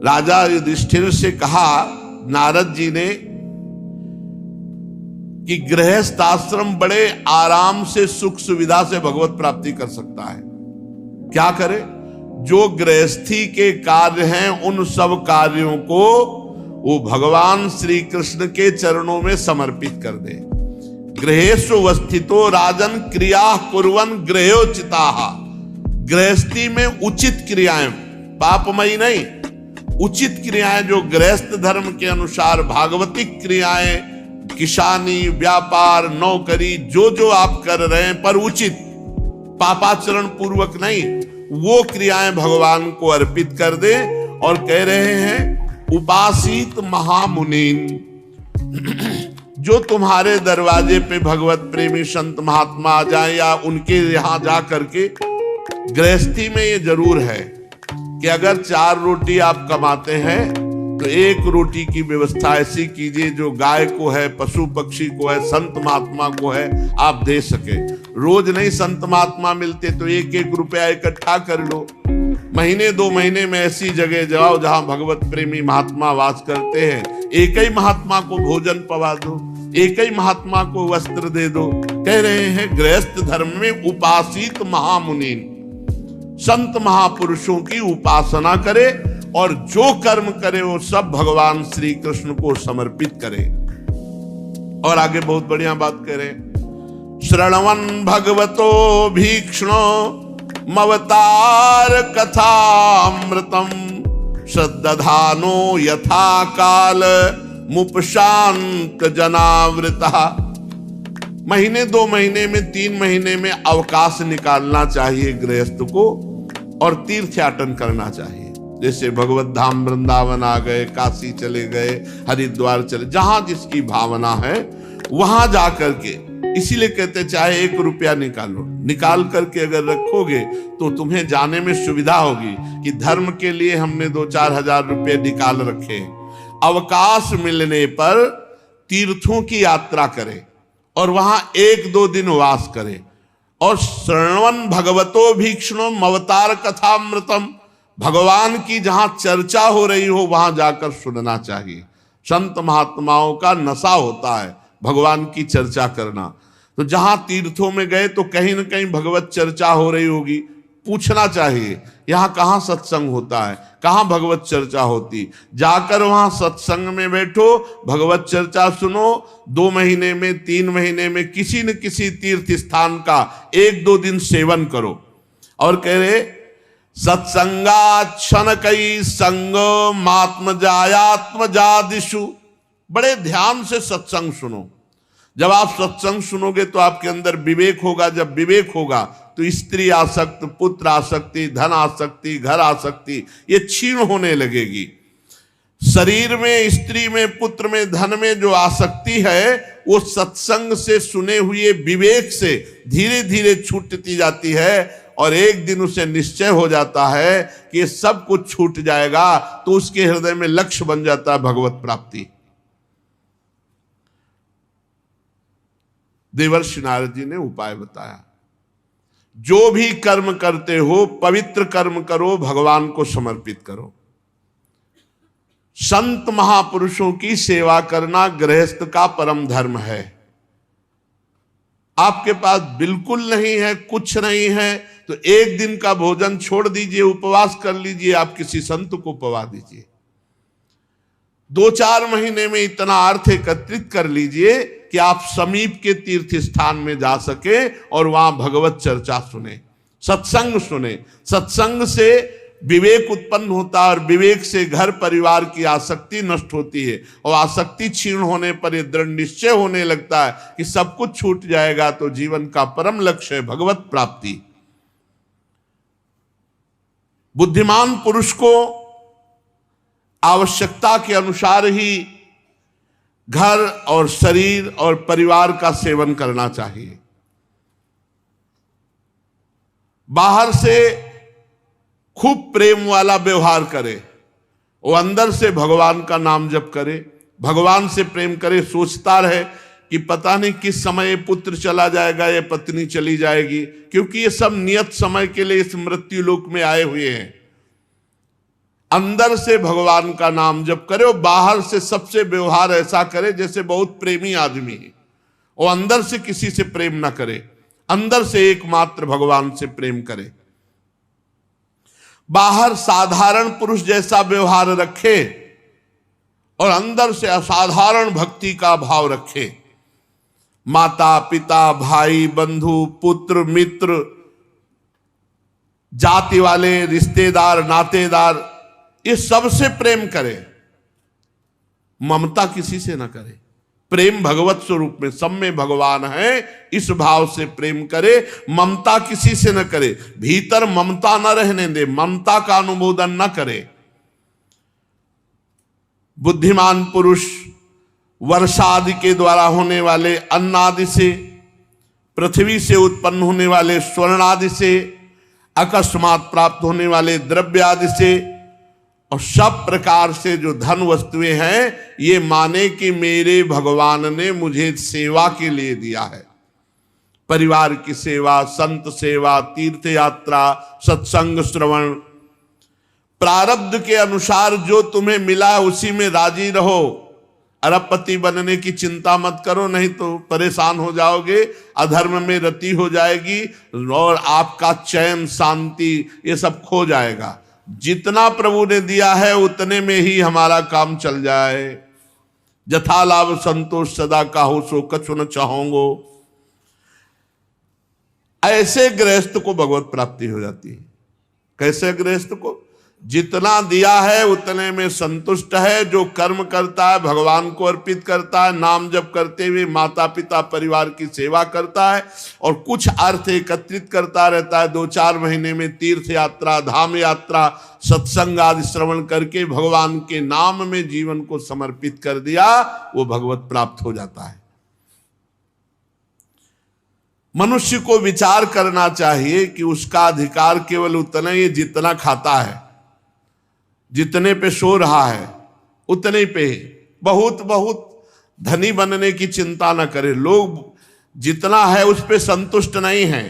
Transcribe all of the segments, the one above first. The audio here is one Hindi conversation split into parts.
राजा युधिष्ठिर से कहा नारद जी ने कि गृहस्थ आश्रम बड़े आराम से सुख सुविधा से भगवत प्राप्ति कर सकता है। क्या करे? जो गृहस्थी के कार्य हैं उन सब कार्यों को वो भगवान श्री कृष्ण के चरणों में समर्पित कर दे। गृहेषु वस्थितो राजन क्रिया कुर्वन् गृहोचिताः। गृहस्थी में उचित क्रियाएं, पापमयी नहीं, उचित क्रियाएं जो गृहस्थ धर्म के अनुसार भागवतिक क्रियाएं, किसानी, व्यापार, नौकरी, जो आप कर रहे हैं पर उचित, पापाचरण पूर्वक नहीं, वो क्रियाएं भगवान को अर्पित कर दे। और कह रहे हैं उपासित महामुनीन, जो तुम्हारे दरवाजे पे भगवत प्रेमी संत महात्मा आ जाए या उनके यहां जा करके, गृहस्थी में ये जरूर है कि अगर 4 रोटी आप कमाते हैं तो 1 रोटी की व्यवस्था ऐसी कीजिए जो गाय को है, पशु पक्षी को है, संत महात्मा को है, आप दे सके। रोज नहीं संत महात्मा मिलते तो 1-1 रुपया इकट्ठा कर लो। महीने 2 महीने में ऐसी जगह जाओ जहां भगवत प्रेमी महात्मा वास करते हैं, एक ही महात्मा को भोजन पवा दो, एक ही महात्मा को वस्त्र दे दो। कह रहे हैं गृहस्थ धर्म में उपासित महामुनीन, संत महापुरुषों की उपासना करे और जो कर्म करे वो सब भगवान श्री कृष्ण को समर्पित करे। और आगे बहुत बढ़िया बात करे, श्रवण भगवतो भीक्ष्णो मवतार कथामृतम सद्दधानो यथा काल मुपशांत जनावृता। महीने 2 महीने में 3 महीने में अवकाश निकालना चाहिए गृहस्थ को और तीर्थयाटन करना चाहिए। जैसे भगवत धाम वृंदावन आ गए, काशी चले गए, हरिद्वार चले, जहां जिसकी भावना है वहां जा करके, इसीलिए कहते चाहे 1 रुपया निकालो, निकाल करके अगर रखोगे तो तुम्हें जाने में सुविधा होगी कि धर्म के लिए हमने 2-4 हजार रुपये निकाल रखे। अवकाश मिलने पर तीर्थों की यात्रा करें और वहां 1-2 दिन वास करें। और श्रवण भगवतो भीक्ष्णो अवतार कथामृतम, भगवान की जहां चर्चा हो रही हो वहां जाकर सुनना चाहिए। संत महात्माओं का नशा होता है भगवान की चर्चा करना। तो जहां तीर्थों में गए तो कहीं ना कहीं भगवत चर्चा हो रही होगी, पूछना चाहिए यहां कहां सत्संग होता है, कहां भगवत चर्चा होती, जाकर वहां सत्संग में बैठो, भगवत चर्चा सुनो। 2 महीने में 3 महीने में किसी न किसी तीर्थ स्थान का 1-2 दिन सेवन करो। और कह रहे सत्संगा क्षण कई संग मात्म जायात्म जादिशु, बड़े ध्यान से सत्संग सुनो। जब आप सत्संग सुनोगे तो आपके अंदर विवेक होगा, जब विवेक होगा तो स्त्री आसक्ति, पुत्र आसक्ति, धन आसक्ति, घर आसक्ति ये क्षीण होने लगेगी। शरीर में, स्त्री में, पुत्र में, धन में जो आसक्ति है वो सत्संग से सुने हुए विवेक से धीरे धीरे छूटती जाती है। और एक दिन उसे निश्चय हो जाता है कि ये सब कुछ छूट जाएगा, तो उसके हृदय में लक्ष्य बन जाता है भगवत प्राप्ति। देवर्षि नारद जी ने उपाय बताया, जो भी कर्म करते हो पवित्र कर्म करो, भगवान को समर्पित करो। संत महापुरुषों की सेवा करना गृहस्थ का परम धर्म है। आपके पास बिल्कुल नहीं है, कुछ नहीं है, तो 1 दिन का भोजन छोड़ दीजिए, उपवास कर लीजिए, आप किसी संत को पवा दीजिए। 2-4 महीने में इतना अर्थ एकत्रित कर लीजिए कि आप समीप के तीर्थ स्थान में जा सके और वहां भगवत चर्चा सुने, सत्संग सुने। सत्संग से विवेक उत्पन्न होता है और विवेक से घर परिवार की आसक्ति नष्ट होती है। और आसक्ति क्षीण होने पर यह दृढ़ निश्चय होने लगता है कि सब कुछ छूट जाएगा, तो जीवन का परम लक्ष्य है भगवत प्राप्ति। बुद्धिमान पुरुष को आवश्यकता के अनुसार ही घर और शरीर और परिवार का सेवन करना चाहिए। बाहर से खूब प्रेम वाला व्यवहार करे, वो अंदर से भगवान का नाम जप करे, भगवान से प्रेम करे, सोचता रहे कि पता नहीं किस समय पुत्र चला जाएगा या पत्नी चली जाएगी, क्योंकि ये सब नियत समय के लिए इस मृत्यु लोक में आए हुए हैं। अंदर से भगवान का नाम जप करे और बाहर से सबसे व्यवहार ऐसा करे जैसे बहुत प्रेमी आदमी है, और अंदर से किसी से प्रेम ना करे, अंदर से एकमात्र भगवान से प्रेम करे। बाहर साधारण पुरुष जैसा व्यवहार रखे और अंदर से असाधारण भक्ति का भाव रखे। माता पिता भाई बंधु पुत्र मित्र, जाति वाले रिश्तेदार नातेदार, ये सबसे प्रेम करे, ममता किसी से ना करे। प्रेम भगवत स्वरूप में, सब में भगवान है, इस भाव से प्रेम करे, ममता किसी से न करे। भीतर ममता न रहने दे, ममता का अनुमोदन न करे। बुद्धिमान पुरुष वर्षा आदि के द्वारा होने वाले अन्न आदि से, पृथ्वी से उत्पन्न होने वाले स्वर्ण आदि से, अकस्मात प्राप्त होने वाले द्रव्य आदि से, और सब प्रकार से जो धन वस्तुएं हैं, ये माने कि मेरे भगवान ने मुझे सेवा के लिए दिया है। परिवार की सेवा, संत सेवा, तीर्थ यात्रा, सत्संग श्रवण, प्रारब्ध के अनुसार जो तुम्हें मिला उसी में राजी रहो। अरबपति बनने की चिंता मत करो, नहीं तो परेशान हो जाओगे, अधर्म में रति हो जाएगी और आपका चैन शांति ये सब खो जाएगा। जितना प्रभु ने दिया है उतने में ही हमारा काम चल जाए। जथा लाभ संतोष सदा काहू सो कछु न चाहोगो, ऐसे गृहस्थ को भगवत प्राप्ति हो जाती है। कैसे गृहस्थ को? जितना दिया है उतने में संतुष्ट है, जो कर्म करता है भगवान को अर्पित करता है, नाम जप करते हुए माता पिता परिवार की सेवा करता है और कुछ अर्थ एकत्रित करता रहता है। 2-4 महीने में तीर्थ यात्रा, धाम यात्रा, सत्संग आदि श्रवण करके भगवान के नाम में जीवन को समर्पित कर दिया, वो भगवत प्राप्त हो जाता है। मनुष्य को विचार करना चाहिए कि उसका अधिकार केवल उतना ही जितना खाता है, जितने पे सो रहा है उतने पे। बहुत बहुत धनी बनने की चिंता न करे। लोग जितना है उस पे संतुष्ट नहीं है,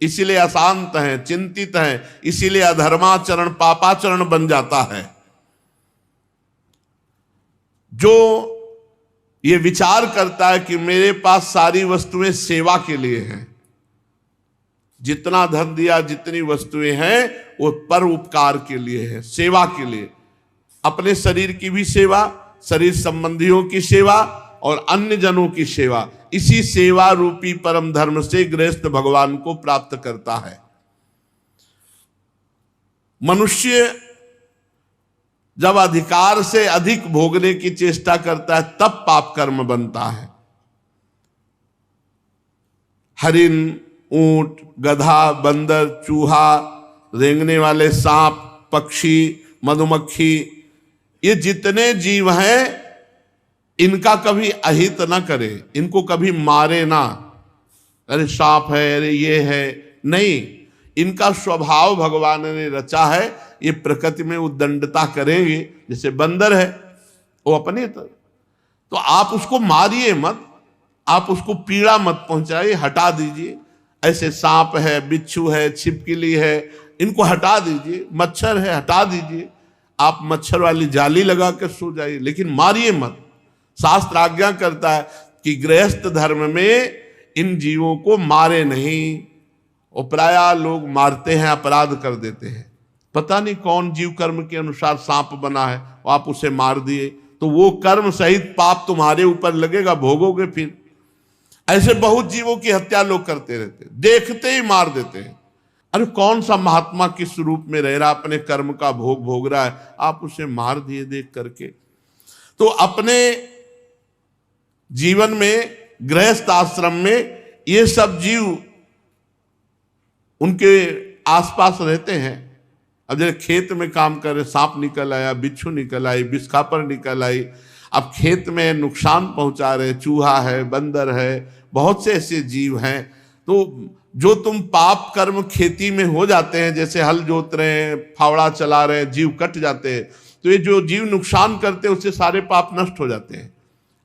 इसीलिए अशांत हैं, चिंतित हैं, इसीलिए अधर्माचरण पापाचरण बन जाता है। जो ये विचार करता है कि मेरे पास सारी वस्तुएं सेवा के लिए हैं, जितना धन दिया जितनी वस्तुएं हैं वो पर उपकार के लिए है, सेवा के लिए। अपने शरीर की भी सेवा, शरीर संबंधियों की सेवा और अन्य जनों की सेवा, इसी सेवा रूपी परम धर्म से गृहस्थ भगवान को प्राप्त करता है। मनुष्य जब अधिकार से अधिक भोगने की चेष्टा करता है तब पाप कर्म बनता है। हरिन, ऊंट, गधा, बंदर, चूहा, रेंगने वाले सांप, पक्षी, मधुमक्खी, ये जितने जीव हैं इनका कभी अहित ना करे, इनको कभी मारे ना। अरे सांप है, अरे ये है, नहीं। इनका स्वभाव भगवान ने रचा है, ये प्रकृति में उद्दंडता करेंगे। जैसे बंदर है वो अपने तो आप उसको मारिए मत, आप उसको पीड़ा मत पहुंचाइए, हटा दीजिए। ऐसे सांप है, बिच्छू है, छिपकली है, इनको हटा दीजिए। मच्छर है, हटा दीजिए। आप मच्छर वाली जाली लगा कर सो जाइए, लेकिन मारिए मत। शास्त्र आज्ञा करता है कि गृहस्थ धर्म में इन जीवों को मारे नहीं। और प्रायः लोग मारते हैं, अपराध कर देते हैं। पता नहीं कौन जीव कर्म के अनुसार सांप बना है, आप उसे मार दिए तो वो कर्म सहित पाप तुम्हारे ऊपर लगेगा, भोगोगे फिर। ऐसे बहुत जीवों की हत्या लोग करते रहते, देखते ही मार देते हैं। अरे कौन सा महात्मा किस रूप में रह रहा, अपने कर्म का भोग भोग रहा है, आप उसे मार दिए देख करके। तो अपने जीवन में गृहस्थ आश्रम में ये सब जीव उनके आसपास रहते हैं। अब जैसे खेत में काम कर रहे, सांप निकल आया, बिच्छू निकल आई, बिस्खापर निकल आई, अब खेत में नुकसान पहुंचा रहे, चूहा है, बंदर है, बहुत से ऐसे जीव हैं। तो जो तुम पाप कर्म खेती में हो जाते हैं, जैसे हल जोत रहे हैं, फावड़ा चला रहे हैं, जीव कट जाते हैं, तो ये जो जीव नुकसान करते हैं उससे सारे पाप नष्ट हो जाते हैं।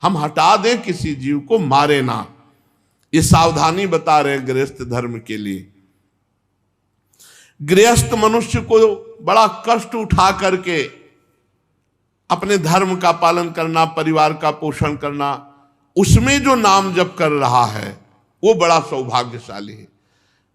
हम हटा दें, किसी जीव को मारे ना, ये सावधानी बता रहे हैं गृहस्थ धर्म के लिए। गृहस्थ मनुष्य को बड़ा कष्ट उठा करके अपने धर्म का पालन करना, परिवार का पोषण करना, उसमें जो नाम जप कर रहा है वो बड़ा सौभाग्यशाली है।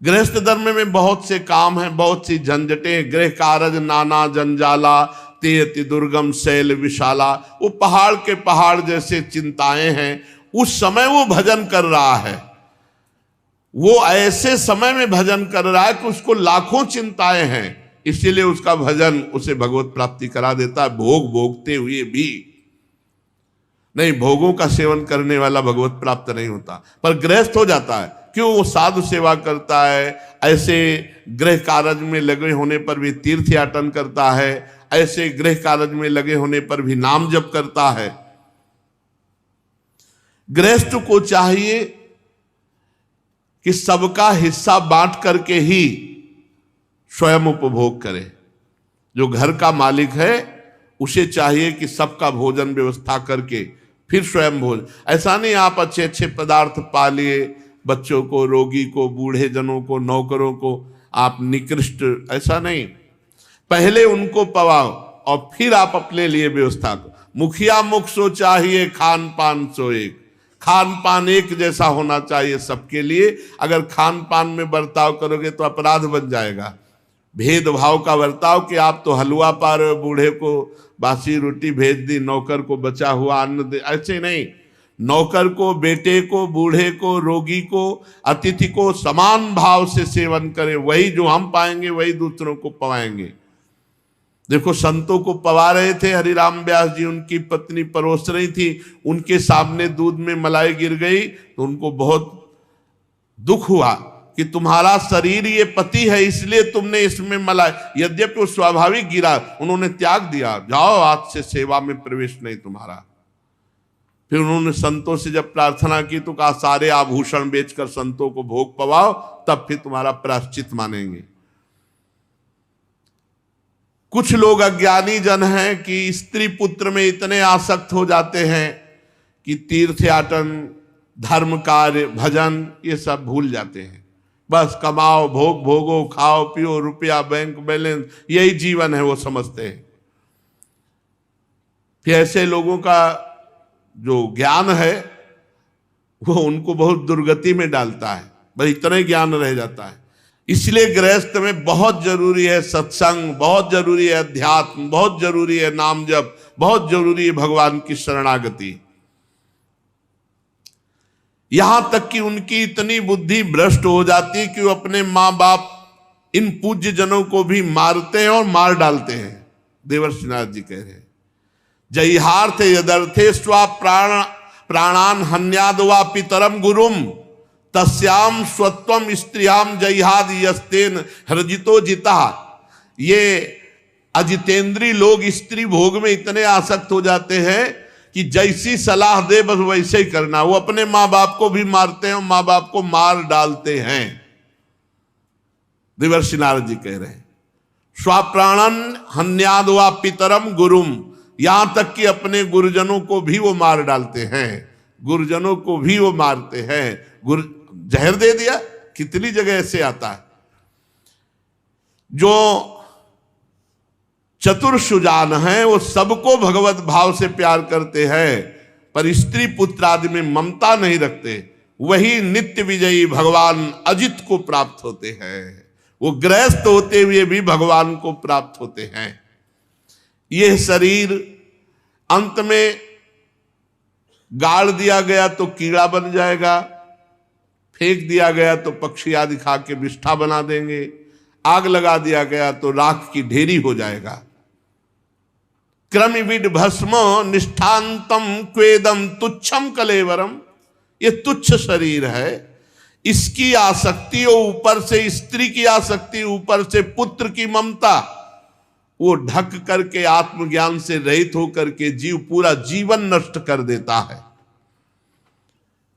गृहस्थ धर्म में बहुत से काम हैं, बहुत सी झंझटें, गृह कारज नाना जंजाला, ते अति दुर्गम शैल विशाला, वो पहाड़ के पहाड़ जैसे चिंताएं हैं। उस समय वो भजन कर रहा है, वो ऐसे समय में भजन कर रहा है कि उसको लाखों चिंताएं हैं, इसीलिए उसका भजन उसे भगवत प्राप्ति करा देता है, भोग भोगते हुए भी। नहीं, भोगों का सेवन करने वाला भगवत प्राप्त नहीं होता, पर गृहस्थ हो जाता है। क्यों? वो साधु सेवा करता है, ऐसे गृह कार्य में लगे होने पर भी तीर्थ याटन करता है, ऐसे गृह कार्य में लगे होने पर भी नाम जप करता है। गृहस्थ को चाहिए कि सबका हिस्सा बांट करके ही स्वयं उपभोग करे। जो घर का मालिक है उसे चाहिए कि सबका भोजन व्यवस्था करके फिर स्वयं भोजन। ऐसा नहीं आप अच्छे अच्छे पदार्थ पा लिए, बच्चों को, रोगी को, बूढ़े जनों को, नौकरों को आप निकृष्ट, ऐसा नहीं। पहले उनको पवाओ और फिर आप अपने लिए व्यवस्था करो। मुखिया मुख सो चाहिए, खान पान सो एक। खान पान एक जैसा होना चाहिए सबके लिए। अगर खान पान में बर्ताव करोगे तो अपराध बन जाएगा। भेदभाव का बर्ताव कि आप तो हलवा पा रहे हो, बूढ़े को बासी रोटी भेज दी, नौकर को बचा हुआ अन्न दे, ऐसे नहीं। नौकर को, बेटे को, बूढ़े को, रोगी को, अतिथि को समान भाव से सेवन करें। वही जो हम पाएंगे वही दूसरों को पवाएंगे। देखो, संतों को पवा रहे थे हरिराम व्यास जी, उनकी पत्नी परोस रही थी, उनके सामने दूध में मलाई गिर गई तो उनको बहुत दुख हुआ कि तुम्हारा शरीर ये पति है इसलिए तुमने इसमें मलाई, यद्यपि वो स्वाभाविक गिरा, उन्होंने त्याग दिया, जाओ आज से सेवा में प्रवेश नहीं तुम्हारा। फिर उन्होंने संतों से जब प्रार्थना की तो कहा सारे आभूषण बेचकर संतों को भोग पवाओ, तब फिर तुम्हारा प्रायश्चित मानेंगे। कुछ लोग अज्ञानी जन हैं कि स्त्री पुत्र में इतने आसक्त हो जाते हैं कि तीर्थ याटन, धर्म कार्य, भजन ये सब भूल जाते हैं। बस कमाओ, भोग भोगो, खाओ पियो, रुपया बैंक बैलेंस, यही जीवन है वो समझते हैं। फिर ऐसे लोगों का जो ज्ञान है वो उनको बहुत दुर्गति में डालता है, बस इतना ही ज्ञान रह जाता है। इसलिए गृहस्थ में बहुत जरूरी है सत्संग, बहुत जरूरी है अध्यात्म, बहुत जरूरी है नाम जप, बहुत जरूरी है भगवान की शरणागति। यहां तक कि उनकी इतनी बुद्धि भ्रष्ट हो जाती है कि वो अपने माँ बाप, इन पूज्य जनों को भी मारते हैं और मार डालते हैं। देवर्षि नारद जी कह रहे हैं, जयहार्थे यदर्थे स्वा प्राणान हन्याद वा पितरम गुरुम तस्याम स्वत्वम स्त्रियाम जयहाद यस्तेन हृजितो जिता। ये अजितेंद्री लोग स्त्री भोग में इतने आसक्त हो जाते हैं कि जैसी सलाह दे बस वैसे ही करना। वो अपने माँ बाप को भी मारते हैं और माँ बाप को मार डालते हैं। देवर्षि नारद जी कह रहे हैं, स्वाप्राणन हन्याद वा पितरम गुरुम, यहां तक कि अपने गुरुजनों को भी वो मार डालते हैं, गुरुजनों को भी वो मारते हैं। गुरु जहर दे दिया, कितनी जगह ऐसे आता है। जो चतुर सुजान हैं वो सबको भगवत भाव से प्यार करते हैं, पर स्त्री पुत्र आदि में ममता नहीं रखते, वही नित्य विजयी भगवान अजित को प्राप्त होते हैं। वो गृहस्थ होते हुए भी भगवान को प्राप्त होते हैं। यह शरीर अंत में गाड़ दिया गया तो कीड़ा बन जाएगा, फेंक दिया गया तो पक्षी आदि खा के विष्ठा बना देंगे, आग लगा दिया गया तो राख की ढेरी हो जाएगा। क्रमिविड भस्म निष्ठांतम क्वेदम तुच्छम कलेवरम, ये तुच्छ शरीर है, इसकी आसक्ति और ऊपर से स्त्री की आसक्ति, ऊपर से पुत्र की ममता, वो ढक करके आत्मज्ञान से रहित होकर के जीव पूरा जीवन नष्ट कर देता है।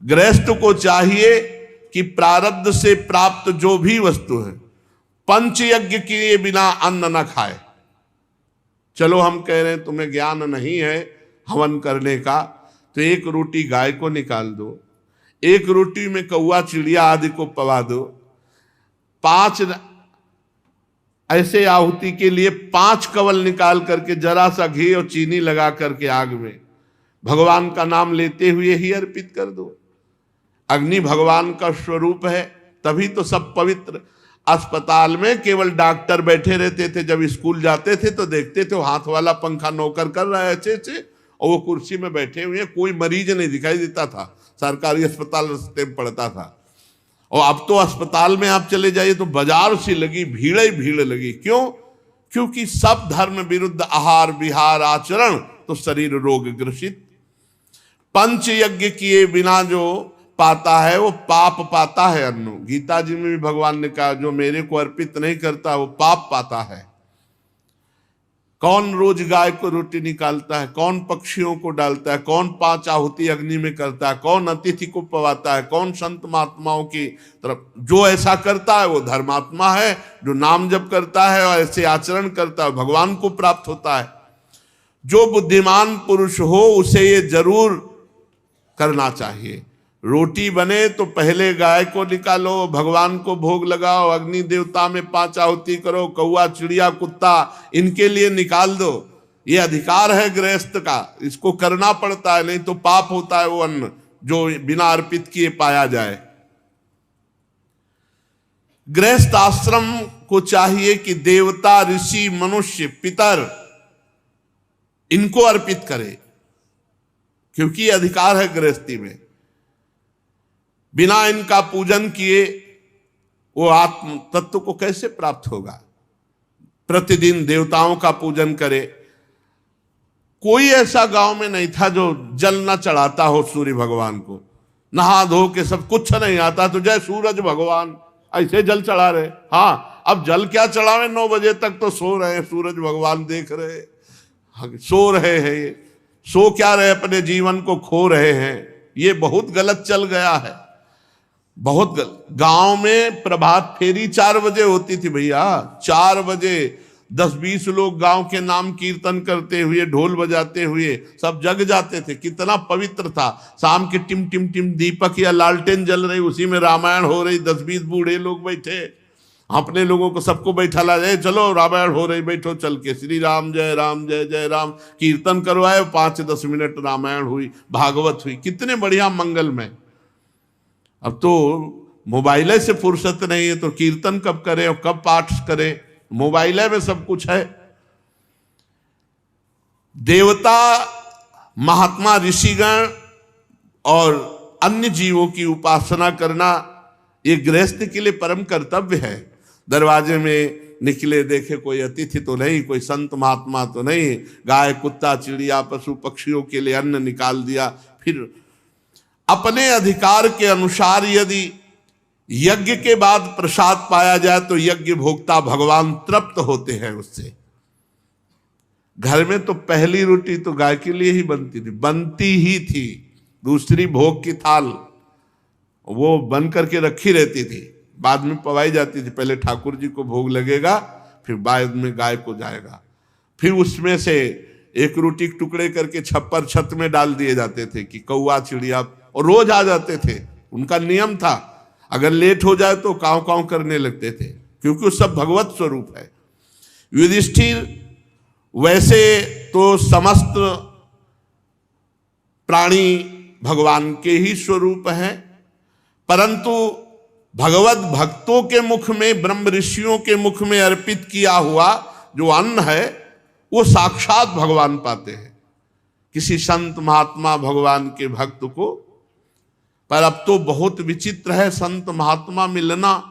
गृहस्थ को चाहिए कि प्रारब्ध से प्राप्त जो भी वस्तु है, पंच यज्ञ किए बिना अन्न न खाए। चलो हम कह रहे हैं तुम्हें ज्ञान नहीं है हवन करने का, तो एक रोटी गाय को निकाल दो, एक रोटी में कौआ चिड़िया आदि को पवा दो, 5 ऐसे आहुति के लिए 5 कवल निकाल करके जरा सा घी और चीनी लगा करके आग में भगवान का नाम लेते हुए ही अर्पित कर दो। अग्नि भगवान का स्वरूप है, तभी तो सब पवित्र। अस्पताल में केवल डॉक्टर बैठे रहते थे, जब स्कूल जाते थे तो देखते थे हाथ वाला पंखा नौकर कर रहा है अच्छे से, और वो कुर्सी में बैठे हुए, कोई मरीज नहीं दिखाई देता था। सरकारी अस्पताल रास्ते में पड़ता था। और अब तो अस्पताल में आप चले जाइए तो बाजार सी लगी, भीड़ ही भीड़ लगी। क्यों? क्योंकि सब धर्म विरुद्ध आहार विहार आचरण, तो शरीर रोग ग्रसित। पंच यज्ञ किए बिना जो पाता है वो पाप पाता है। अन्नो, गीता जी में भी भगवान ने कहा जो मेरे को अर्पित नहीं करता वो पाप पाता है। कौन रोज गाय को रोटी निकालता है, कौन पक्षियों को डालता है, कौन 5 आहुति अग्नि में करता है, कौन अतिथि को पवाता है, कौन संत महात्माओं की तरफ, जो ऐसा करता है वो धर्मात्मा है। जो नाम जप करता है और ऐसे आचरण करता है भगवान को प्राप्त होता है। जो बुद्धिमान पुरुष हो उसे ये जरूर करना चाहिए। रोटी बने तो पहले गाय को निकालो, भगवान को भोग लगाओ, अग्नि देवता में 5 आहुति करो, कौआ चिड़िया कुत्ता इनके लिए निकाल दो। ये अधिकार है गृहस्थ का, इसको करना पड़ता है, नहीं तो पाप होता है वो अन्न जो बिना अर्पित किए पाया जाए। गृहस्थ आश्रम को चाहिए कि देवता ऋषि मनुष्य पितर इनको अर्पित करे, क्योंकि ये अधिकार है गृहस्थी में। बिना इनका पूजन किए वो आत्म तत्व को कैसे प्राप्त होगा? प्रतिदिन देवताओं का पूजन करे। कोई ऐसा गांव में नहीं था जो जल न चढ़ाता हो सूर्य भगवान को। नहा धो के सब कुछ नहीं आता तो जय सूरज भगवान ऐसे जल चढ़ा रहे। हाँ, अब जल क्या चढ़ावे, 9 बजे तक तो सो रहे हैं, सूरज भगवान देख रहे, सो रहे हैं। ये सो क्या रहे, अपने जीवन को खो रहे हैं। ये बहुत गलत चल गया है, बहुत गलत। गांव में प्रभात फेरी 4 बजे होती थी भैया, 4 बजे 10-20 लोग गांव के नाम कीर्तन करते हुए, ढोल बजाते हुए सब जग जाते थे। कितना पवित्र था। शाम के टिम टिम टिम दीपक या लालटेन जल रही, उसी में रामायण हो रही, 10-20 बूढ़े लोग बैठे, अपने लोगों को सबको बैठा ला जाए, चलो रामायण हो रही, बैठो चल के, श्री राम जय जय राम कीर्तन करवाए, 5-10 मिनट रामायण हुई, भागवत हुई, कितने बढ़िया मंगलमय। अब तो मोबाइल से फुर्सत नहीं है, तो कीर्तन कब करें और कब पाठ करें, मोबाइल में सब कुछ है। देवता महात्मा ऋषिगण और अन्य जीवों की उपासना करना ये गृहस्थ के लिए परम कर्तव्य है। दरवाजे में निकले, देखे कोई अतिथि तो नहीं, कोई संत महात्मा तो नहीं, गाय कुत्ता चिड़िया पशु पक्षियों के लिए अन्न निकाल दिया। फिर अपने अधिकार के अनुसार यदि यज्ञ के बाद प्रसाद पाया जाए तो यज्ञ भोक्ता भगवान तृप्त होते हैं उससे। घर में तो पहली रोटी तो गाय के लिए ही बनती ही थी। दूसरी भोग की थाल वो बन करके रखी रहती थी, बाद में पवाई जाती थी। पहले ठाकुर जी को भोग लगेगा, फिर बाद में गाय को जाएगा। फिर उसमें से एक रोटी के टुकड़े करके छप्पर छत में डाल दिए जाते थे कि कौआ चिड़िया, और रोज आ जाते थे, उनका नियम था। अगर लेट हो जाए तो काव काव करने लगते थे, क्योंकि वो सब भगवत स्वरूप है। युधिष्ठिर वैसे तो समस्त प्राणी भगवान के ही स्वरूप हैं, परंतु भगवत भक्तों के मुख में, ब्रह्म ऋषियों के मुख में अर्पित किया हुआ जो अन्न है वो साक्षात भगवान पाते हैं, किसी संत महात्मा भगवान के भक्त को। पर अब तो बहुत विचित्र है, संत महात्मा मिलना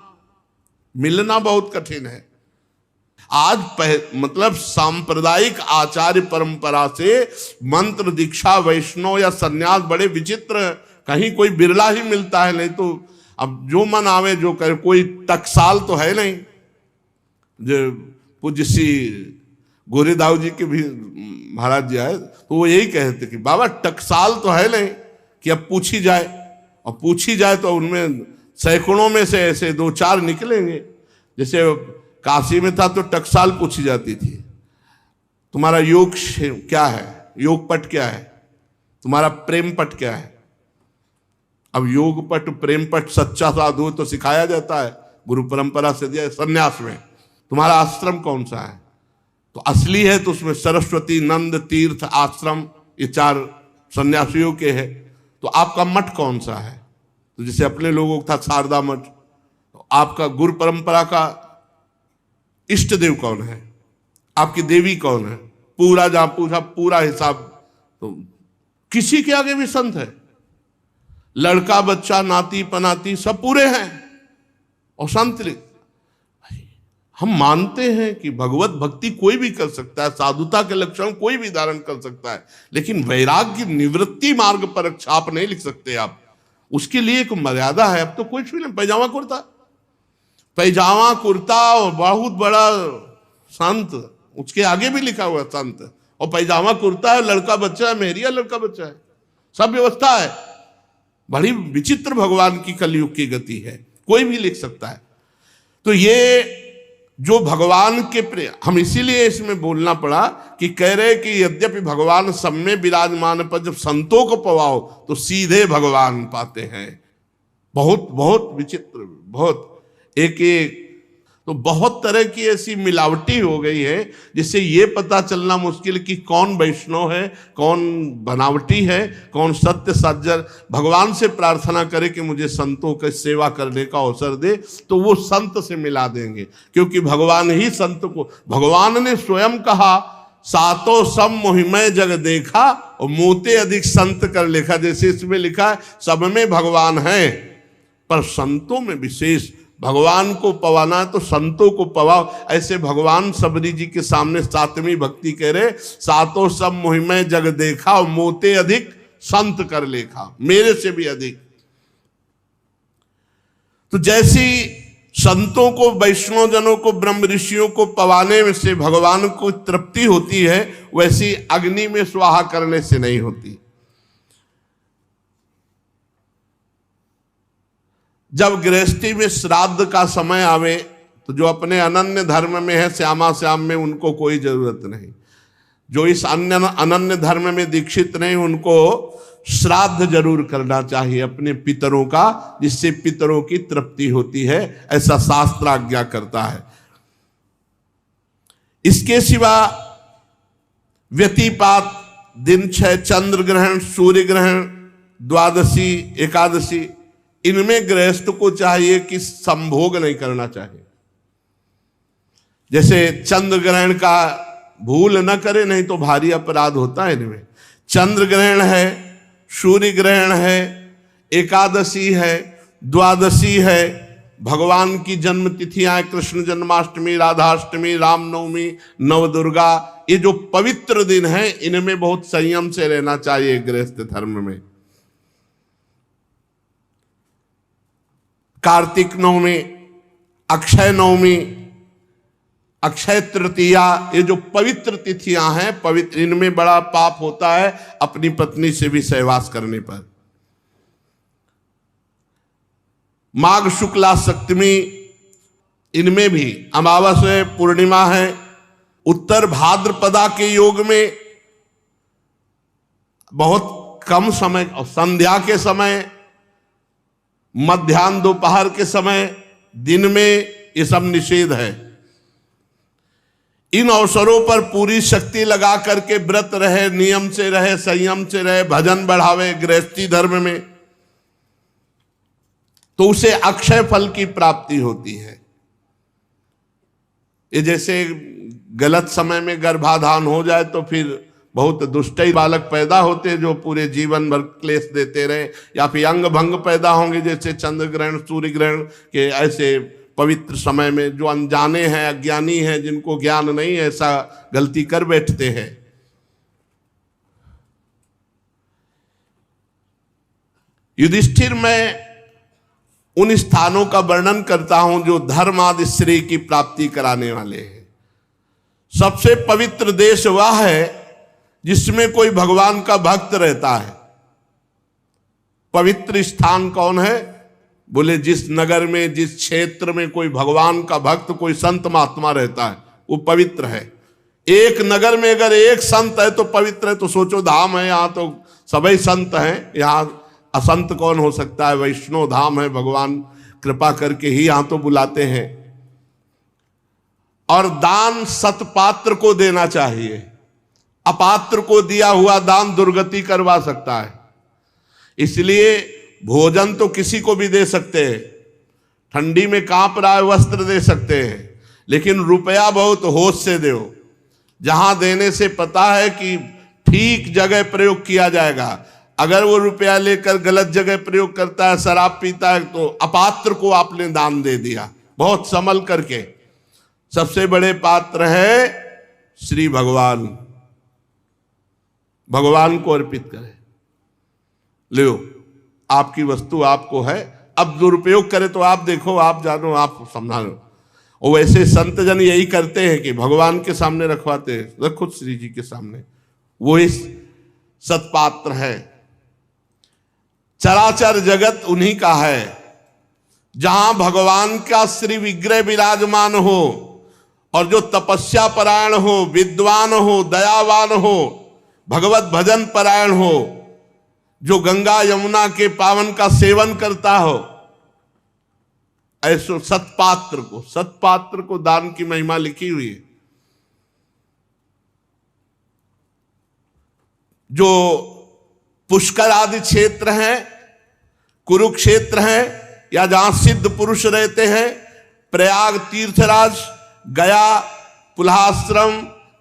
बहुत कठिन है। आज मतलब सांप्रदायिक आचार्य परंपरा से मंत्र दीक्षा वैष्णव या सन्यास बड़े विचित्र, कहीं कोई बिरला ही मिलता है, नहीं तो अब जो मन आवे जो करे। कोई टकसाल तो है नहीं, जो पूज्य श्री गोरेदाऊ जी के भी महाराज जी आए तो वो यही कहते कि बाबा टकसाल तो है नहीं कि अब पूछी जाए, और पूछी जाए तो उनमें सैकड़ों में से ऐसे 2-4 निकलेंगे। जैसे काशी में था तो टकसाल पूछी जाती थी, तुम्हारा योग क्या है, योग पट क्या है, तुम्हारा प्रेम पट क्या है। अब योग पट प्रेम पट सच्चा साधु तो सिखाया जाता है, गुरु परंपरा से दिया, सन्यास में तुम्हारा आश्रम कौन सा है? तो असली है तो उसमें सरस्वती, नंद, तीर्थ आश्रम ये 4 सन्यासियों के है। तो आपका मठ कौन सा है? तो जैसे अपने लोगों का था शारदा मठ, तो आपका गुरु परंपरा का इष्ट देव कौन है, आपकी देवी कौन है, पूरा जहां पूछा पूरा हिसाब। तो किसी के आगे भी संत है, लड़का बच्चा नाती पनाती सब पूरे हैं और संत। हम मानते हैं कि भगवत भक्ति कोई भी कर सकता है, साधुता के लक्षण कोई भी धारण कर सकता है, लेकिन वैराग्य निवृत्ति मार्ग पर छाप नहीं लिख सकते आप। उसके लिए एक मर्यादा है। अब तो कुछ भी नहीं, पैजामा कुर्ता और बहुत बड़ा संत, उसके आगे भी लिखा हुआ संत, और पैजामा कुर्ता है, लड़का बच्चा है, मेहरिया लड़का बच्चा है, सब व्यवस्था है। बड़ी विचित्र भगवान की कलयुग की गति है, कोई भी लिख सकता है। तो ये जो भगवान के प्रेम, हम इसीलिए इसमें बोलना पड़ा कि कह रहे कि यद्यपि भगवान सब में विराजमान, पर जब संतों को पवाओ तो सीधे भगवान पाते हैं। बहुत बहुत विचित्र, बहुत एक तो बहुत तरह की ऐसी मिलावटी हो गई है जिससे ये पता चलना मुश्किल कि कौन वैष्णव है, कौन बनावटी है, कौन सत्य सज्जन। भगवान से प्रार्थना करे कि मुझे संतों की सेवा करने का अवसर दे, तो वो संत से मिला देंगे, क्योंकि भगवान ही संत को, भगवान ने स्वयं कहा सातों सम मोहिमय जग देखा और मोते अधिक संत कर लिखा। जैसे इसमें लिखा है सब में भगवान है, पर संतों में विशेष। भगवान को पवाना है तो संतों को पवाओ। ऐसे भगवान सबरी जी के सामने 7वीं भक्ति कह रहे सातों सब मोहिमय जग देखा और मोते अधिक संत कर लेखा, मेरे से भी अधिक। तो जैसी संतों को, वैष्णव जनों को, ब्रह्म ऋषियों को पवाने में से भगवान को तृप्ति होती है, वैसी अग्नि में स्वाहा करने से नहीं होती। जब गृहस्थी में श्राद्ध का समय आवे तो जो अपने अनन्य धर्म में है, श्यामा श्याम में, उनको कोई जरूरत नहीं। जो इस अनन्य धर्म में दीक्षित नहीं, उनको श्राद्ध जरूर करना चाहिए अपने पितरों का, जिससे पितरों की तृप्ति होती है, ऐसा शास्त्र आज्ञा करता है। इसके सिवा व्यतिपात, दिन 6, चंद्र ग्रहण, सूर्य ग्रहण, द्वादशी, एकादशी, इनमें गृहस्थ को चाहिए कि संभोग नहीं करना चाहिए। जैसे चंद्र ग्रहण का भूल न करे, नहीं तो भारी अपराध होता है इनमें। चंद्र ग्रहण है, सूर्य ग्रहण है, एकादशी है, द्वादशी है, भगवान की जन्म तिथियां, कृष्ण जन्माष्टमी, राधाष्टमी, रामनवमी, नवदुर्गा, ये जो पवित्र दिन है, इनमें बहुत संयम से रहना चाहिए गृहस्थ धर्म में। कार्तिक नवमी, अक्षय नवमी, अक्षय तृतीया, ये जो पवित्र तिथियां हैं, पवित्र, इनमें बड़ा पाप होता है अपनी पत्नी से भी सहवास करने पर। माघ शुक्ला सप्तमी, इनमें भी अमावस्या है, पूर्णिमा है। उत्तर भाद्रपदा के योग में बहुत कम समय, और संध्या के समय, मध्याह्न दोपहर के समय, दिन में, ये सब निषेध है। इन अवसरों पर पूरी शक्ति लगा करके व्रत रहे, नियम से रहे, संयम से रहे, भजन बढ़ावे गृहस्थी धर्म में, तो उसे अक्षय फल की प्राप्ति होती है। ये जैसे गलत समय में गर्भाधान हो जाए तो फिर बहुत दुष्ट बालक पैदा होते हैं जो पूरे जीवन भर क्लेश देते रहे, या फिर अंग भंग पैदा होंगे, जैसे चंद्र ग्रहण, सूर्य ग्रहण के ऐसे पवित्र समय में जो अनजाने हैं, अज्ञानी हैं, जिनको ज्ञान नहीं है, ऐसा गलती कर बैठते हैं। युधिष्ठिर में उन स्थानों का वर्णन करता हूं जो धर्म आदि श्रेय की प्राप्ति कराने वाले हैं। सबसे पवित्र देश वह है जिसमें कोई भगवान का भक्त रहता है। पवित्र स्थान कौन है? बोले जिस नगर में, जिस क्षेत्र में कोई भगवान का भक्त, कोई संत महात्मा रहता है, वो पवित्र है। एक नगर में अगर एक संत है तो पवित्र है। तो सोचो धाम है, यहाँ तो सभी संत हैं, यहाँ असंत कौन हो सकता है? वैष्णव धाम है, भगवान कृपा करके ही यहाँ तो बुलाते हैं। और दान सत्पात्र को देना चाहिए। अपात्र को दिया हुआ दान दुर्गति करवा सकता है। इसलिए भोजन तो किसी को भी दे सकते हैं, ठंडी में कांप रहा है वस्त्र दे सकते हैं, लेकिन रुपया बहुत होश से दो। जहां देने से पता है कि ठीक जगह प्रयोग किया जाएगा। अगर वो रुपया लेकर गलत जगह प्रयोग करता है, शराब पीता है, तो अपात्र को आपने दान दे दिया, बहुत संभल करके। सबसे बड़े पात्र है श्री भगवान, भगवान को अर्पित करें। लो, आपकी वस्तु आपको है, अब दुरुपयोग करे तो आप देखो, आप जानो, आप संभालो। और वैसे संत जन यही करते हैं कि भगवान के सामने रखवाते हैं, रखो श्री जी के सामने, वो इस सत्पात्र है। चराचर जगत उन्हीं का है। जहां भगवान का श्री विग्रह विराजमान हो और जो तपस्या परायण हो, विद्वान हो, दयावान हो, भगवत भजन परायण हो, जो गंगा यमुना के पावन का सेवन करता हो, ऐसो सत्पात्र को दान की महिमा लिखी हुई है। जो पुष्कर आदि क्षेत्र हैं, कुरुक्षेत्र हैं, या जहां सिद्ध पुरुष रहते हैं, प्रयाग तीर्थराज, गया, पुल्हाश्रम,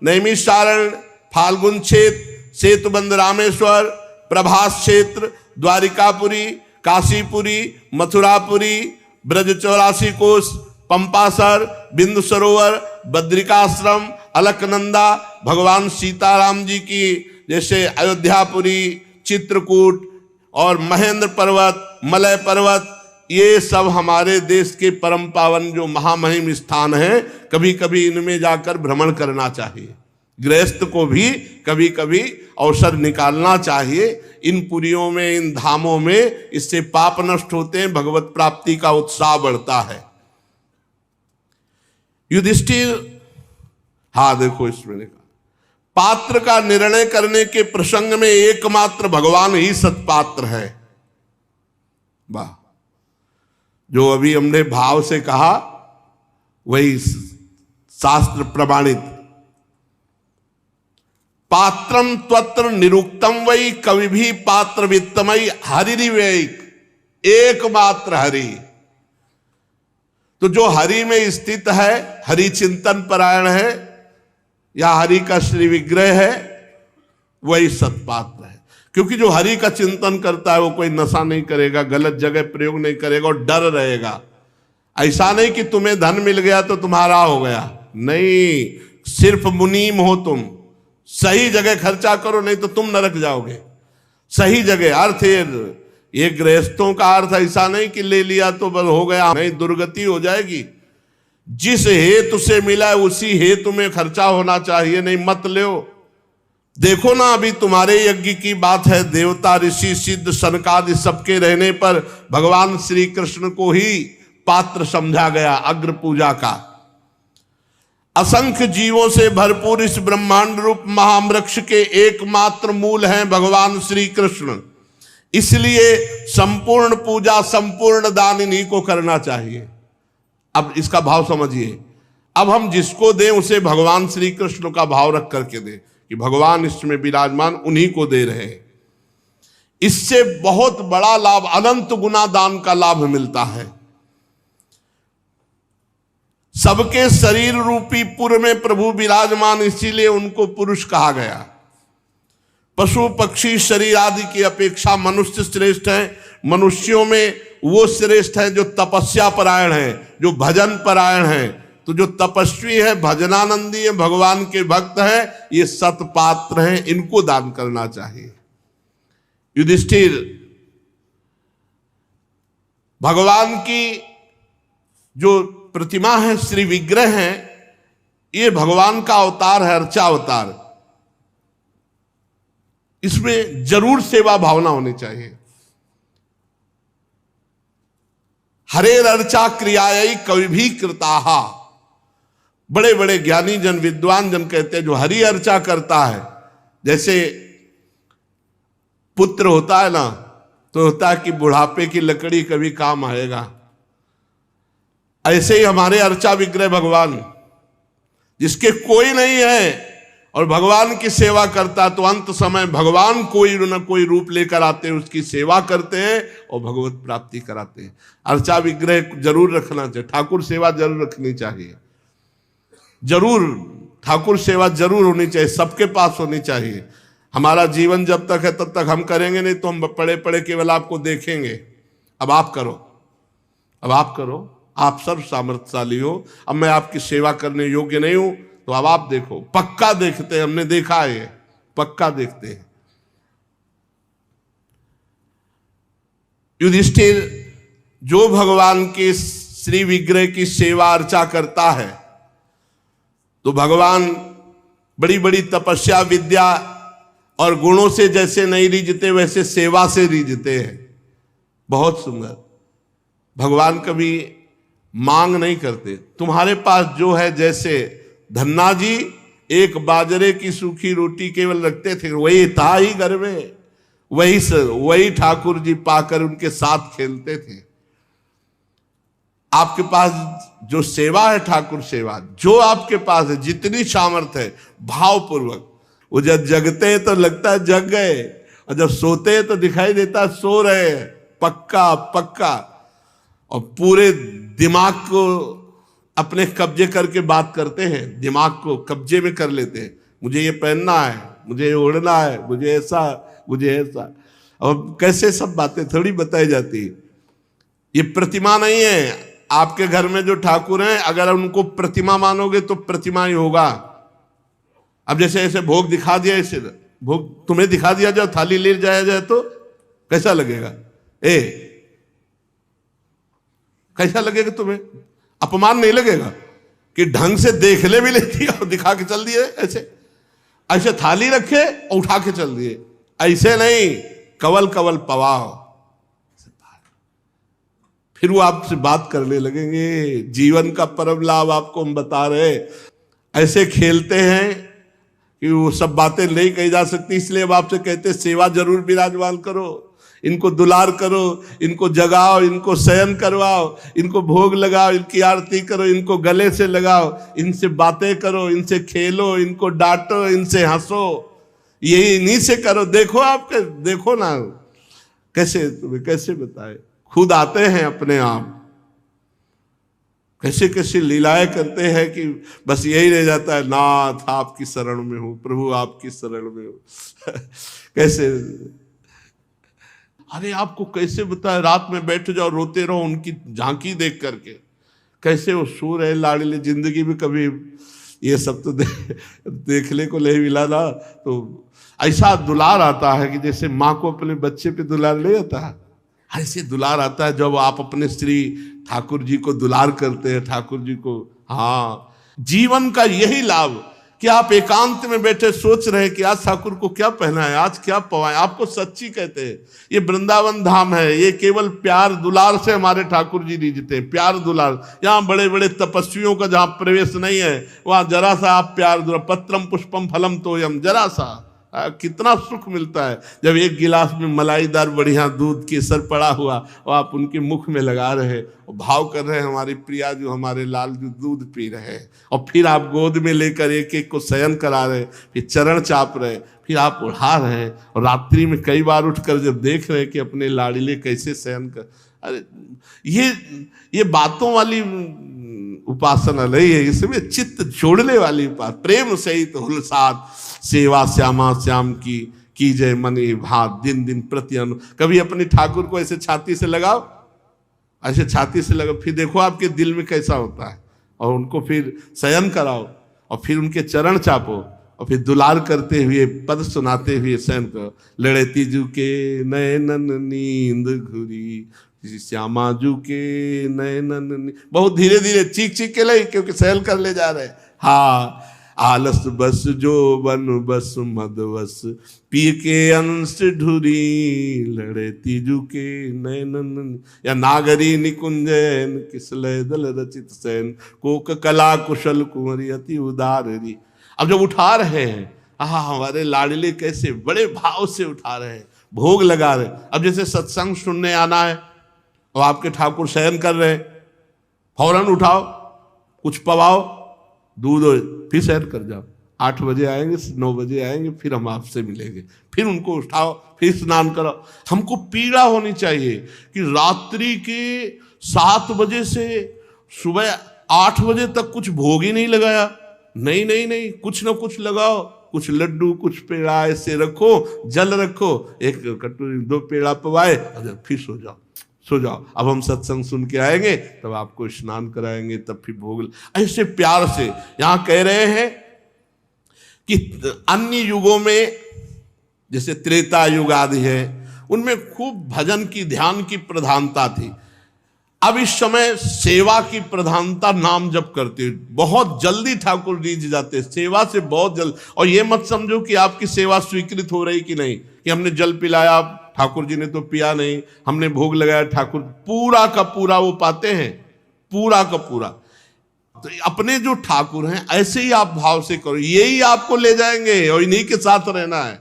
नैमिषारण्य, फाल्गुन क्षेत्र, सेतुबंध रामेश्वर, प्रभास क्षेत्र, द्वारिकापुरी, काशीपुरी, मथुरापुरी, ब्रज 84 कोस, पंपासर, बिंदु सरोवर, बद्रिकाश्रम, अलकनंदा, भगवान सीताराम जी की जैसे अयोध्यापुरी, चित्रकूट और महेंद्र पर्वत, मलय पर्वत, ये सब हमारे देश के परम पावन जो महामहिम स्थान हैं। कभी कभी इनमें जाकर भ्रमण करना चाहिए। गृहस्थ को भी कभी कभी अवसर निकालना चाहिए इन पुरियों में, इन धामों में। इससे पाप नष्ट होते हैं, भगवत प्राप्ति का उत्साह बढ़ता है। युधिष्ठिर, हाँ देखो इसमें लिखा, पात्र का निर्णय करने के प्रसंग में एकमात्र भगवान ही सत्पात्र है। वाह, जो अभी हमने भाव से कहा वही शास्त्र प्रमाणित। पात्रम त्वत्र निरुक्तम वही कवि भी पात्र वित्तमयी हरिवैक, एकमात्र हरि। तो जो हरि में स्थित है, हरि चिंतन परायण है, या हरि का श्री विग्रह है, वही सत्पात्र है। क्योंकि जो हरि का चिंतन करता है वो कोई नशा नहीं करेगा, गलत जगह प्रयोग नहीं करेगा और डर रहेगा। ऐसा नहीं कि तुम्हें धन मिल गया तो तुम्हारा हो गया, नहीं, सिर्फ मुनीम हो तुम, सही जगह खर्चा करो, नहीं तो तुम नरक जाओगे। सही जगह अर्थ ये गृहस्थों का अर्थ ऐसा नहीं कि ले लिया तो बस हो गया, नहीं, दुर्गति हो जाएगी। जिस हेतु से मिला है उसी हेतु में खर्चा होना चाहिए, नहीं मत लो। देखो ना, अभी तुम्हारे यज्ञ की बात है, देवता, ऋषि, सिद्ध, सनकादि सबके रहने पर भगवान श्री कृष्ण को ही पात्र समझा गया अग्र पूजा का। असंख्य जीवों से भरपूर इस ब्रह्मांड रूप महावृक्ष के एकमात्र मूल हैं भगवान श्री कृष्ण। इसलिए संपूर्ण पूजा, संपूर्ण दान इन्हीं को करना चाहिए। अब इसका भाव समझिए। अब हम जिसको दें उसे भगवान श्री कृष्ण का भाव रख करके दें कि भगवान इसमें विराजमान, उन्हीं को दे रहे हैं। इससे बहुत बड़ा लाभ, अनंत गुना दान का लाभ मिलता है। सबके शरीर रूपी पुर में प्रभु विराजमान, इसीलिए उनको पुरुष कहा गया। पशु पक्षी शरीर आदि की अपेक्षा मनुष्य श्रेष्ठ है। मनुष्यों में वो श्रेष्ठ है जो तपस्या परायण है, जो भजन परायण है। तो जो तपस्वी है, भजनानंदी है, भगवान के भक्त है, ये सत्पात्र हैं, इनको दान करना चाहिए। युधिष्ठिर, भगवान की जो प्रतिमा है, श्री विग्रह है, ये भगवान का अवतार है, अर्चा अवतार। इसमें जरूर सेवा भावना होनी चाहिए। हरेर अर्चा क्रियायै कवि भी कृताहा। बड़े बड़े ज्ञानी जन, विद्वान जन कहते हैं जो हरि अर्चा करता है, जैसे पुत्र होता है ना, तो होता है कि बुढ़ापे की लकड़ी कभी काम आएगा। ऐसे ही हमारे अर्चा विग्रह भगवान, जिसके कोई नहीं है और भगवान की सेवा करता, तो अंत समय भगवान कोई न कोई रूप लेकर आते हैं, उसकी सेवा करते हैं और भगवत प्राप्ति कराते हैं। अर्चा विग्रह जरूर रखना चाहिए, ठाकुर सेवा जरूर रखनी चाहिए, जरूर ठाकुर सेवा जरूर होनी चाहिए, सबके पास होनी चाहिए। हमारा जीवन जब तक है तब तक हम करेंगे नहीं तो हम पड़े पड़े केवल आपको देखेंगे। अब आप करो, अब आप करो, आप सर्व सामर्थ्यशाली हो। अब मैं आपकी सेवा करने योग्य नहीं हूं, तो अब आप देखो। पक्का देखते हैं, हमने देखा है, पक्का देखते हैं। युधिष्ठिर जो भगवान के श्री विग्रह की सेवा अर्चा करता है, तो भगवान बड़ी बड़ी तपस्या विद्या और गुणों से जैसे नहीं रीझते, वैसे सेवा से रीझते हैं। बहुत सुंदर। भगवान कभी मांग नहीं करते। तुम्हारे पास जो है, जैसे धन्ना जी एक बाजरे की सूखी रोटी केवल रखते थे, वही था ही घर में, वही ठाकुर जी पाकर उनके साथ खेलते थे। आपके पास जो सेवा है, ठाकुर सेवा, जो आपके पास है, जितनी सामर्थ्य है, भावपूर्वक। वो जब जगते हैं तो लगता है जग गए, और जब सोते हैं तो दिखाई देता है सो रहे हैं। पक्का पक्का। और पूरे दिमाग को अपने कब्जे करके बात करते हैं, दिमाग को कब्जे में कर लेते हैं। मुझे ये पहनना है, मुझे ये ओढ़ना है, मुझे ऐसा, मुझे ऐसा। और कैसे सब बातें थोड़ी बताई जाती है। ये प्रतिमा नहीं है। आपके घर में जो ठाकुर हैं, अगर उनको प्रतिमा मानोगे तो प्रतिमा ही होगा। अब जैसे ऐसे भोग दिखा दिया, ऐसे भोग तुम्हें दिखा दिया जाए, थाली ले जाया जाए तो कैसा लगेगा? कैसा लगेगा तुम्हें? अपमान नहीं लगेगा कि ढंग से देख ले भी लेती और दिखा के चल दिए? ऐसे थाली रखे और उठा के चल दिए, ऐसे नहीं। कवल कवल पवाओ, फिर वो आपसे बात करने लगेंगे। जीवन का परम लाभ आपको हम बता रहे। ऐसे खेलते हैं कि वो सब बातें नहीं कही जा सकती, इसलिए अब आपसे कहते सेवा जरूर विराजमान करो, इनको दुलार करो, इनको जगाओ, इनको शयन करवाओ, इनको भोग लगाओ, इनकी आरती करो, इनको गले से लगाओ, इनसे बातें करो, इनसे खेलो, इनको डांटो, इनसे हंसो। यही इन्हीं से करो। देखो आपके, देखो ना कैसे, तुम्हें कैसे बताए, खुद आते हैं अपने आप, कैसे कैसे लीलाएं करते हैं कि बस यही रह जाता है, नाथ आपकी शरण में हूं, प्रभु आपकी शरण में हूं। कैसे, अरे आपको कैसे बताए, रात में बैठ जाओ, रोते रहो उनकी झांकी देख करके, कैसे वो सो रहे लाड़ले। जिंदगी में कभी ये सब तो देखने को नहीं मिला ना। तो ऐसा दुलार आता है कि जैसे माँ को अपने बच्चे पे दुलार नहीं आता, ऐसे दुलार आता है जब आप अपने श्री ठाकुर जी को दुलार करते हैं, ठाकुर जी को। हाँ, जीवन का यही लाभ कि आप एकांत में बैठे सोच रहे हैं कि आज ठाकुर को क्या पहना है, आज क्या पवाए। आपको सच्ची कहते हैं, ये वृंदावन धाम है, ये केवल प्यार दुलार से हमारे ठाकुर जी रीझते हैं। प्यार दुलार, यहाँ बड़े बड़े तपस्वियों का जहाँ प्रवेश नहीं है, वहाँ जरा सा आप प्यार दुलार, पत्रम पुष्पम फलम तोयम, जरा सा कितना सुख मिलता है जब एक गिलास में मलाईदार बढ़िया दूध केसर पड़ा हुआ और आप उनके मुख में लगा रहे और भाव कर रहे हैं, हमारी प्रिया जो, हमारे लाल जो दूध पी रहे हैं। और फिर आप गोद में लेकर एक एक को शयन करा रहे, फिर चरण चाप रहे, फिर आप उठा रहे हैं। और रात्रि में कई बार उठकर जब देख रहे हैं कि अपने लाडले कैसे शयन कर, अरे ये बातों वाली उपासना नहीं है, इसमें चित्त जोड़ने वाली उपासना। प्रेम सहित हुलसात सेवा श्यामा श्याम की जय मन भात, दिन दिन प्रति अनु। कभी अपने ठाकुर को ऐसे छाती से लगाओ, ऐसे छाती से लगाओ, फिर देखो आपके दिल में कैसा होता है। और उनको फिर शयन कराओ और फिर उनके चरण चापो और फिर दुलार करते हुए पद सुनाते हुए शयन करो। लड़े तीजू के नयनन नींद घुरी, श्यामा जू के नयनन। बहुत धीरे धीरे चीख चीख के लगे, क्योंकि शयन कर ले जा रहे हैं। हाँ, आलस बस जो बन बस मद बस, पी के अंश ढुरी, लड़े तीजू के नयनन। या नागरी निकुंजन किसलय दल रचित सैन, कोक कला कुशल कुंवरी अति उदाररी। अब जब उठा रहे हैं, हमारे लाडले कैसे बड़े भाव से उठा रहे हैं, भोग लगा रहे। अब जैसे सत्संग सुनने आना है और आपके ठाकुर शयन कर रहे हैं, फौरन उठाओ, कुछ पवाओ, दूध और फिर सैर कर जाओ, 8 बजे आएंगे, 9 बजे आएंगे, फिर हम आपसे मिलेंगे, फिर उनको उठाओ, फिर स्नान कराओ। हमको पीड़ा होनी चाहिए कि रात्रि के 7 बजे से सुबह 8 बजे तक कुछ भोग ही नहीं लगाया। नहीं नहीं नहीं, कुछ ना कुछ लगाओ, कुछ लड्डू, कुछ पेड़ा ऐसे रखो, जल रखो, एक कटोरी 2 पेड़ा पवाए, फिर सो जाओ, सो जाओ। अब हम सत्संग सुन के आएंगे, तब आपको स्नान कराएंगे, तब फिर भोग। ऐसे प्यार से यहां कह रहे हैं कि अन्य युगों में जैसे त्रेता युग आदि है, उनमें खूब भजन की, ध्यान की प्रधानता थी। अब इस समय सेवा की प्रधानता, नाम जप करते, बहुत जल्दी ठाकुर जी जाते सेवा से, बहुत जल्द। और ये मत समझो कि आपकी सेवा स्वीकृत हो रही कि नहीं, कि हमने जल पिलाया ठाकुर जी ने तो पिया नहीं, हमने भोग लगाया ठाकुर, पूरा का पूरा वो पाते हैं, पूरा का पूरा। तो अपने जो ठाकुर हैं ऐसे ही आप भाव से करो, यही आपको ले जाएंगे और इन्हीं के साथ रहना है।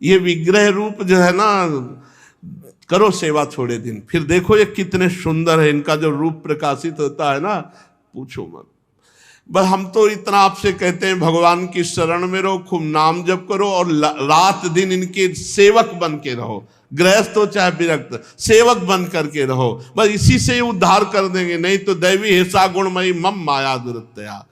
ये विग्रह रूप जो है ना, करो सेवा थोड़े दिन, फिर देखो ये कितने सुंदर है, इनका जो रूप प्रकाशित होता है ना, पूछो मत। बस हम तो इतना आपसे कहते हैं, भगवान की शरण में रहो, खूब नाम जप करो और रात दिन इनके सेवक बन के रहो। गृहस्थ हो चाहे विरक्त, सेवक बन करके रहो, बस इसी से ही उद्धार कर देंगे। नहीं तो दैवी हिंसा गुणमयी मम माया दुरत्या।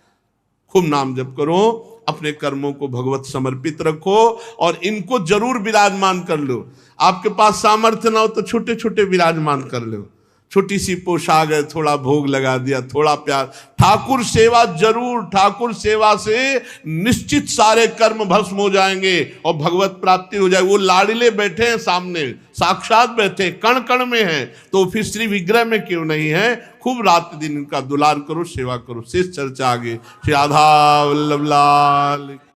खूब नाम जप करो, अपने कर्मों को भगवत समर्पित रखो और इनको जरूर विराजमान कर लो। आपके पास सामर्थ्य ना हो तो छोटे छोटे विराजमान कर लो, छोटी सी पोशाक है, थोड़ा भोग लगा दिया, थोड़ा प्यार। ठाकुर सेवा जरूर, ठाकुर सेवा से निश्चित सारे कर्म भस्म हो जाएंगे और भगवत प्राप्ति हो जाएगी। वो लाडले बैठे हैं सामने, साक्षात बैठे, कण कण में हैं, तो फिर श्री विग्रह में क्यों नहीं है। खूब रात दिन इनका दुलार करो, सेवा करो। शेष चर्चा आगे। श्री राधा वल्लभ लाल।